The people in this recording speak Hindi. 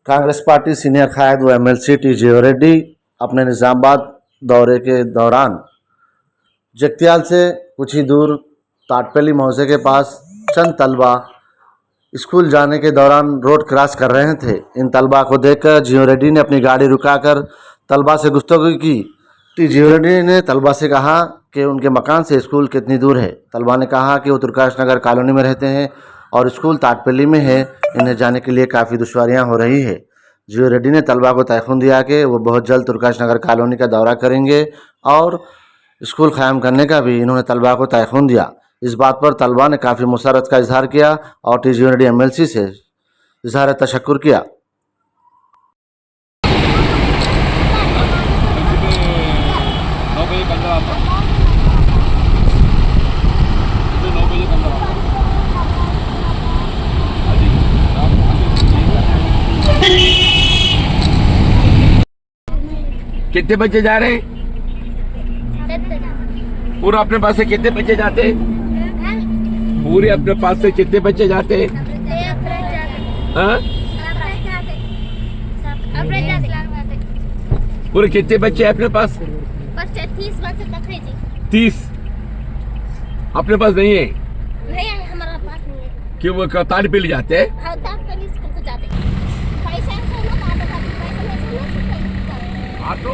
कांग्रेस पार्टी सीनियर कायद व एमएलसी टी जीवन रेड्डी अपने निज़ामाबाद दौरे के दौरान जगतियाल से कुछ ही दूर ताटपल्ली मौजे के पास चंद तलबा स्कूल जाने के दौरान रोड क्रॉस कर रहे थे। इन तलबा को देखकर जीवन रेड्डी ने अपनी गाड़ी रुकाकर तलबा से गुफ्तगू की। टी जीवन रेड्डी ने तलबा से कहा कि उनके मकान से स्कूल कितनी दूर है। तलबा ने कहा कि वो तुर्काश नगर कॉलोनी में रहते हैं और स्कूल ताटपल्ली में है, इन्हें जाने के लिए काफ़ी दुश्वारियां हो रही है। जीवन रेड्डी ने तलबा को तयख़ुन दिया कि वो बहुत जल्द तुर्काश नगर कॉलोनी का दौरा करेंगे और स्कूल क़ायम करने का भी इन्होंने तलबा को तयख़ुन दिया। इस बात पर तलबा ने काफ़ी मुसरत का इजहार किया और टी जीवन रेड्डी एमएलसी से इजहार तशक्कुर किया। कितने बच्चे जा रहे हैं? पूरा अपने पास से कितने बच्चे जाते हैं? पूरे अपने पास से कितने बच्चे जाते हैं? पूरे कितने बच्चे हैं अपने पास? 30 बच्चे तक है जी। 30 अपने पास नहीं है? नहीं है, हमारे पास नहीं है। क्यों? वो ताटपल्ली जाते हैं? हाँ, ताटपल्ली स्कूल को जाते हैं। पैसा से ना, पैसा नहीं, ऑटो